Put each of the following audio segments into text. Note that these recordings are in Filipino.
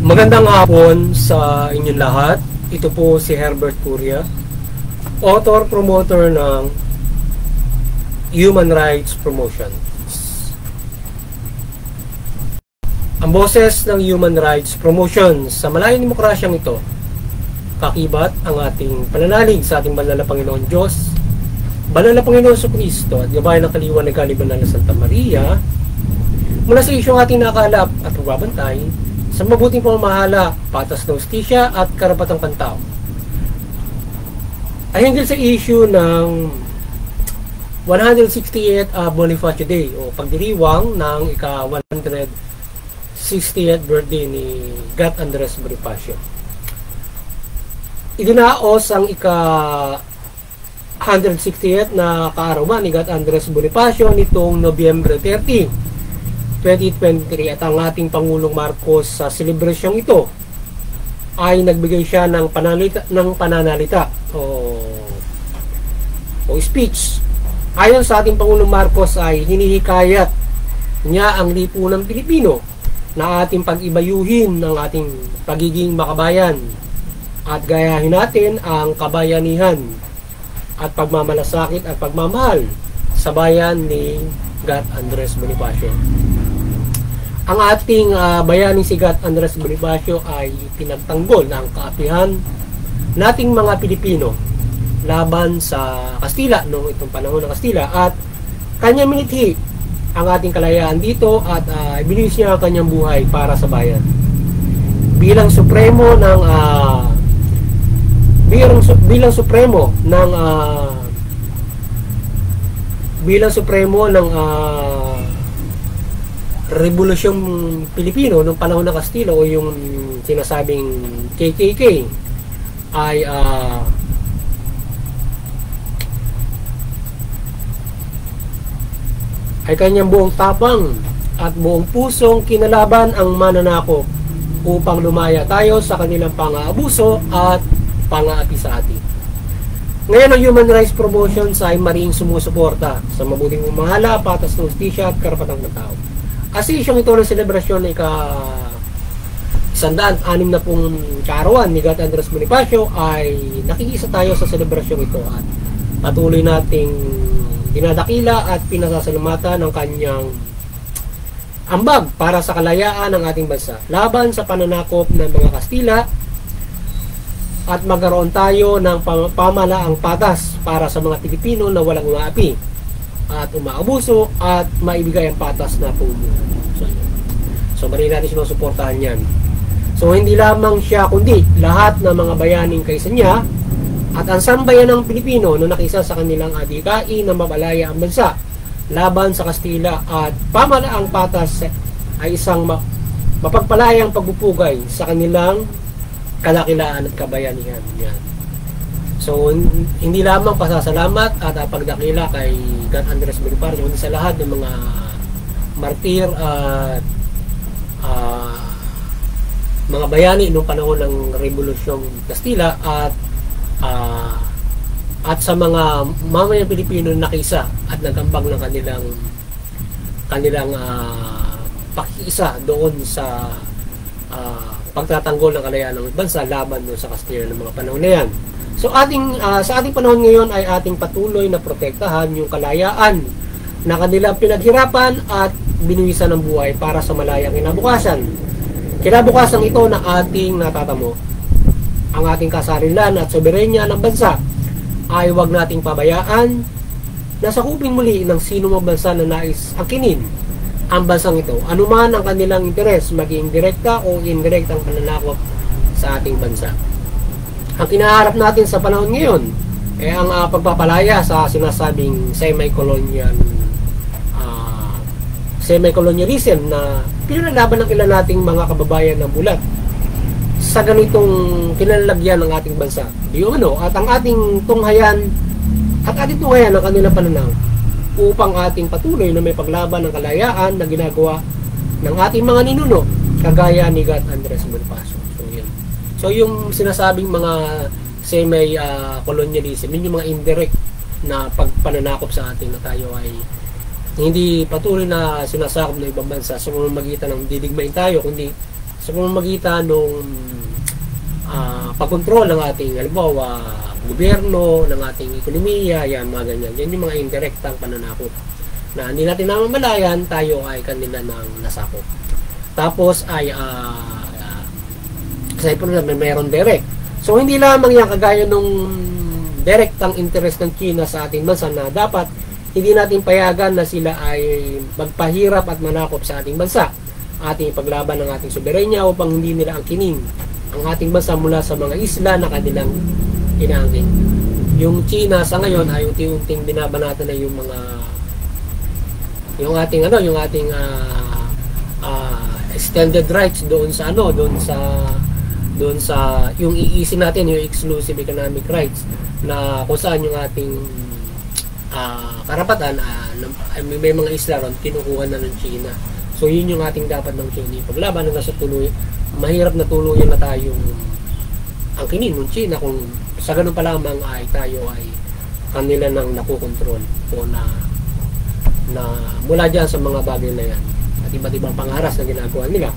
Magandang hapon sa inyong lahat. Ito po si Herbert Curia, author, promoter ng Human Rights Promotion. Ang boses ng Human Rights Promotion sa malayang demokrasyang ito, kakibat ang ating pananalig sa ating banal na Panginoon Diyos, banal na Panginoon Jesucristo at gabayan ng kaliwan ng Kalibanan ng Santa Maria, mula sa isyong ating nakalap at pagbabantay sa mabuting pamamahala, patas na hustisya at karapatang pantao. Ay hinggil sa issue ng 168th Bonifacio Day o pagdiriwang ng ika-160th birthday ni Gat Andres Bonifacio. Idinaos ang ika-160th na kaarawan ni Gat Andres Bonifacio nitong Nobyembre 30, 2023 at ang ating Pangulong Marcos sa selebrasyong ito ay nagbigay siya ng pananalita o speech. Ayon sa ating Pangulong Marcos ay hinihikayat niya ang lipunang Pilipino na ating pag-ibayuhin ng ating pagiging makabayan at gayahin natin ang kabayanihan at pagmamalasakit at pagmamahal sa bayan ni Gat Andres Bonifacio. Ang ating bayaning si Gat Andres Bonifacio ay pinagtanggol ng kaapihan nating mga Pilipino laban sa Kastila noong itong panahon ng Kastila at kanya minithi ang ating kalayaan dito at ibinis niya ang kanyang buhay para sa bayan. Bilang supremo ng Rebolusyong Pilipino noong panahon ng Kastila o yung sinasabing KKK ay kanyang buong tapang at buong pusong kinalaban ang mananakop upang lumaya tayo sa kanilang pang-aabuso at pang-aapi sa atin. Ngayon ang Human Rights Promotion ay maring sumusuporta sa mabuting pamamahala, patas na hustisya at karapatang ng tao. Kasi isyong ito ng selebrasyon na ika-160 kaarawan ni Gat Andres Bonifacio ay nakikisa tayo sa selebrasyong ito at patuloy nating dinadakila at pinasasalamatan ng kanyang ambag para sa kalayaan ng ating bansa laban sa pananakop ng mga Kastila at magkaroon tayo ng pamahalaang patas para sa mga Pilipino na walang umaapi at umaabuso at maibigay ang patas na pumuhay. So marin natin sinusuportahan yan. So hindi lamang siya kundi lahat ng mga bayaning kaysa niya at ang sambayan ng Pilipino na nakisa sa kanilang adhikain na mabalaya ang bansa laban sa Kastila at pamahalaang patas ay isang mapagpalayang pagpupugay sa kanilang kalakilaan at kabayanihan. Yan. So, hindi lamang pasasalamat at pagdakila kay Gat Andres Bonifacio, kundi sa lahat ng mga martir at mga bayani noong panahon ng Rebolusyong Kastila at sa mga mamayang Pilipino na nakisa at nagambag ng kanilang pakiisa doon sa pagtatanggol ng kalayaan ng bansa laban doon sa Kastila ng mga panahon na yan. So sa ating panahon ngayon ay ating patuloy na protektahan yung kalayaan na kanilang pinaghirapan at binuwisan ng buhay para sa malayang kinabukasan. Kinabukasan ito na ating natatamo. Ang ating kasarilan at soberenya ng bansa ay huwag nating pabayaan na sakupin muli ng sino mang bansa na nais angkinin ang bansang ito. Anuman ang kanilang interes, maging direkta o indirektang pananakop sa ating bansa. Ang kinaharap natin sa panahon ngayon ay ang pagpapalaya sa sinasabing semi-colonialism na pinalalaban ng ilan nating mga kababayan ng bulat sa ganitong kinalagyan ng ating bansa. At ang ating tunghayan ang kanilang pananaw upang ating patuloy na may paglaban ng kalayaan na ginagawa ng ating mga ninuno kagaya ni Gat Andres Bonifacio. So yung sinasabing mga semi-colonialism, yun yung mga indirect na pagpananakop sa atin na tayo ay hindi patuloy na sinasakop ng ibang bansa sa pamamagitan ng didigmain tayo, kundi sa pamamagitan ng pagkontrol ng ating, halimbawa, gobyerno, ng ating ekonomiya, yan, mga ganyan. Yan yung mga indirektang pananakot na hindi natin namamalayan, tayo ay kanila nang nasakop. Tapos ay aside po na mayroon direct. So hindi lamang yan kagaya nung direktang interest ng China sa ating bansa na dapat hindi natin payagan na sila ay magpahirap at manakop sa ating bansa. Ating ipaglaban ng ating soberenya upang hindi nila angkinin ang ating bansa mula sa mga isla na kanilang inaangkin. Yung China sa ngayon ay unti-unting binabanatan na yung mga yung ating extended rights doon sa yung iisin natin yung exclusive economic rights na kung saan yung ating karapatan may mga isla ron kinukuha na ng China. So yun yung ating dapat ng China paglaban hanggang sa tuloy mahirap na tuluyan na tayong angkinin ng China kung sa ganun pa lamang ay tayo ay kanila nang nakukontrol o na mula dyan sa mga bagay na yan at iba't ibang pangaras na ginagawa nila.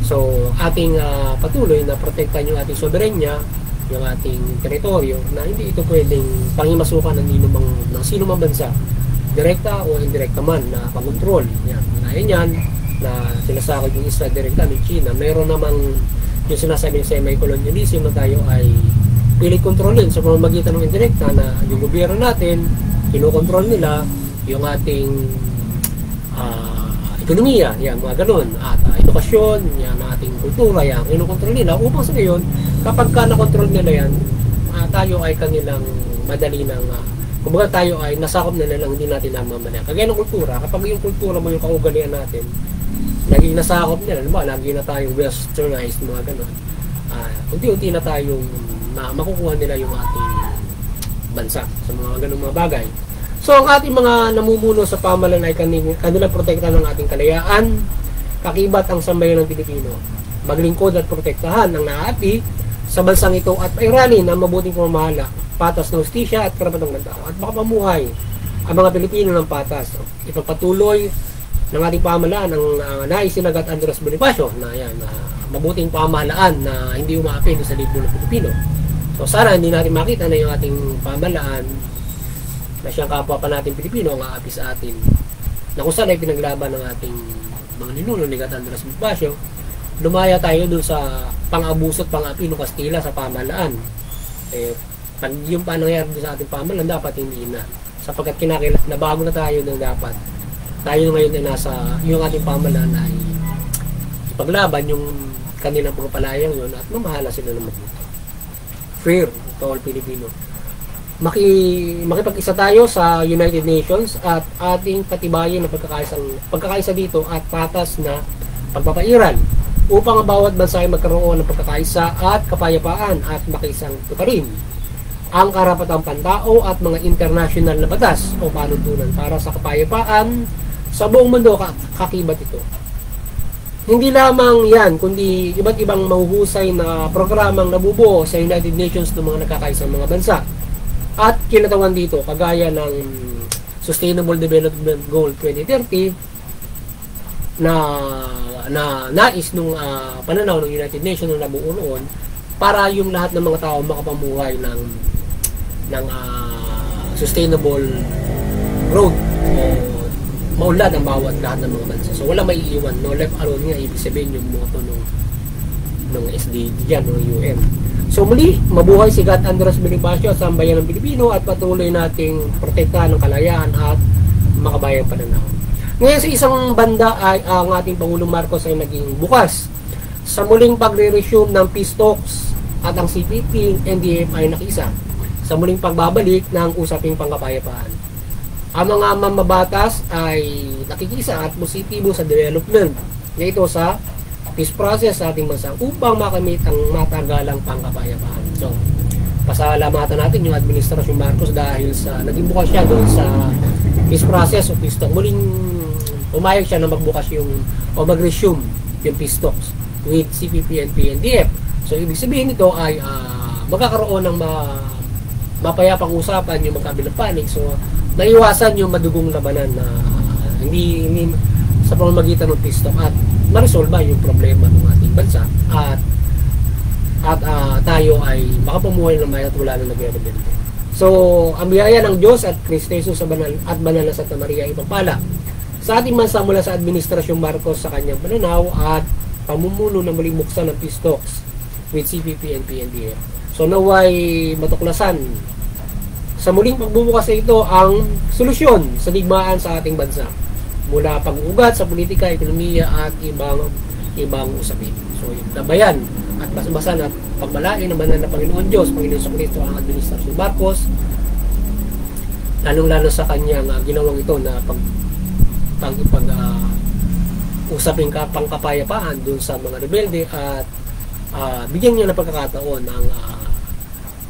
So ating patuloy na protektahan yung ating soberenya, yung ating teritoryo na hindi ito pwedeng pangimasukan ng sino mang bansa, direkta o indirekta man na pag-control. Yan, yan na sinasakot yung isla direkta ng China. Meron namang yung sinasabing semi-colonialism na tayo ay pilit kontrolin sa pamamagitan ng indirekta na yung gobyerno natin, kinokontrol nila yung ating ekonomiya, yan, mga ganun, at edukasyon, yan, ating kultura, yan, kinokontrol nila upang sa ngayon, kapag ka nakontrol nila yan, tayo ay kanilang madali ng kumbaga tayo ay nasakop nila lang hindi natin namamalayan. Kagaya ng kultura, kapag yung kultura mo yung kaugalian natin, naging nasakop nila, ba, lagi na tayong westernized, mga ganun. Unti-unti na tayong makukuha nila yung ating bansa sa mga ganung mga bagay. So, ang ating mga namumuno sa pamahalaan ay kanilang protektahan ng ating kalayaan, kakibat ang sambayan ng Pilipino. Maglingkod at protektahan ang naapi sa bansang ito at pairalin ang mabuting pamamahala, patas na hustisya at karapatang ng tao at makapamuhay ang mga Pilipino ng patas. Ipagpatuloy ng ating pamahalaan ang naisinagat Andres Bonifacio na yan, mabuting pamahalaan na hindi umaapi sa libro ng Pilipino. So, sana hindi natin makita na yung ating pamahalaan na siyang kapwa pa natin Pilipino ang aapi sa atin na kung saan ay pinaglaban ng ating mga ninuno ni Andres Bonifacio. Lumaya tayo dun sa pang-abuso at pang-api ng Kastila sa pamahalaan. Pag yung pa nangyari sa ating pamahalaan, dapat hindi na. Sapagkat kinakailangan na bago na tayo ng dapat. Tayo ngayon ay nasa yung ating pamahalaan ay ipaglaban yung kanilang pagpapalayang yun at mamahala sila ng mabuti. Fair to all Filipino. Makipag-isa tayo sa United Nations at ating patibayin ng pagkakaisa dito at patas na pagpapairal upang ang bawat bansa ay magkaroon ng pagkakaisa at kapayapaan at makisang tuparin ang karapatang pantao at mga international na batas o panuntunan para sa kapayapaan sa buong mundo. Kakibat ito. Hindi lamang yan, kundi iba't ibang mahuhusay na programang nabubuo sa United Nations ng mga nagkakaisang mga bansa. At kinatawan dito, kagaya ng Sustainable Development Goal 2030 na nais nung pananaw ng United Nations na nabuo noon para yung lahat ng mga tao makapamuhay ng sustainable growth o maunlad ang bawat lahat ng mga bansa. So wala maiiwan, no left alone nga ibig sabihin yung motto ng SDG dyan, ng UN. So muli, mabuhay si Andres Bonifacio at sambayan ng Pilipino at patuloy nating protektahan ng kalayaan at makabayang pananaw. Ngayon sa isang banda ay ang ating Pangulong Marcos ay naging bukas sa muling pagre-resume ng peace talks at ang CPP, NDF ay nakisa sa muling pagbabalik ng usaping pangkapayapaan. Ang mga mamabatas ay nakikisa at positibo sa development na ito sa peace process sa ating bansa upang makamit ang matagalang pangkapayapaan. So, pasalamatan natin yung Administrasyon Marcos dahil sa naging bukas siya doon sa peace process o peace talk. Muling umayag siya na magbukas o mag-resume yung peace talks with CPP and PNDF. So, ibig sabihin nito ay magkakaroon ng mapayapang usapan yung magkabilang panig. So, naiwasan yung madugong labanan na hindi sa pamamagitan ng peace talk at maresolba yung problema ng ating bansa at tayo ay makapamuhay ng mayat wala na nagre-rebelde. So, ang biyaya ng Diyos at Kristo Jesus sa banal na Santa Maria ipapala sa ating bansa mula sa Administrasyong Marcos sa kanyang pananaw at pamumuno na muling buksan ng peace talks with CPP and PNP. So, naway matuklasan sa muling pagbubukas na ito ang solusyon sa digmaan sa ating bansa mula pag-ugat sa politika, ekonomiya at ibang usapin. So, nabayan at basbasan at pagmalain ng banal na Panginoon Diyos, Panginoon sa Kristo ang Administrasyong Marcos, lalong-lalo sa kanyang ginawang ito na usapin pangkapayapaan dun sa mga rebelde at bigyan niya ng pagkakataon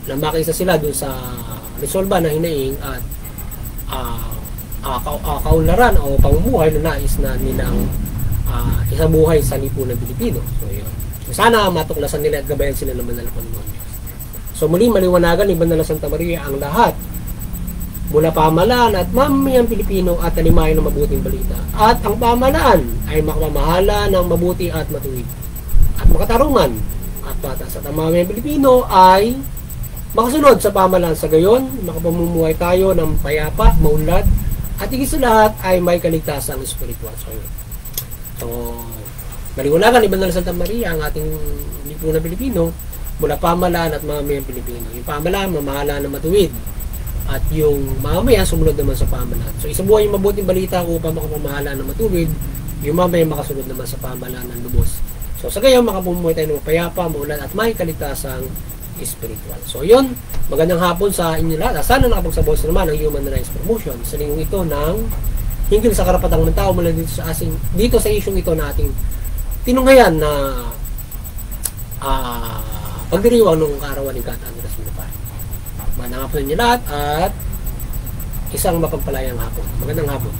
na makisa sila dun sa resolba na hinaing at kaunlaran o pamumuhay na nais na nilang isabuhay sa lipunan Pilipino. So, yun. So, sana matuklasan nila at gabayan sila ng banal na Panginoon Diyos. So, muli maliwanagan ni Banal na Santa Maria ang lahat mula pamahalaan at mamamayang Pilipino at talimayan ng mabuting balita. At ang pamahalaan ay makapamahala ng mabuti at matuwid at makatarungan at patas. At ang mamamayang Pilipino ay makasunod sa pamahalaan. Sa gayon, makapamumuhay tayo ng payapa, maunlad, at higit sa lahat ay may kaligtasang spiritual. So maliwanagan ni Banal na Santa Maria ang ating lipunan Pilipino mula pamahalaan at mamamayang Pilipino. Yung pamahalaan, mamahala na matuwid. At yung mamamayan, sumunod naman sa pamahalaan. So, isabuhay yung mabuting balita upang makapamahala na matuwid. Yung mamamayan makasunod naman sa pamahalaan ng lubos. So, sa gayon, makapumuhay tayo ng payapa, maulan at may kaligtasang spiritual. So, yun. Magandang hapon sa inyo lahat. Sana nakapagsabos naman ang Human Rights Promotion sa linggong ito ng hinggil sa karapatang ng tao mula dito sa isyong ito na ating tinunghayan na pagdiriwang ng kaarawan ni Gat Andres Bonifacio. Magandang hapon niyo lahat at isang mapagpalayang hapon. Magandang hapon.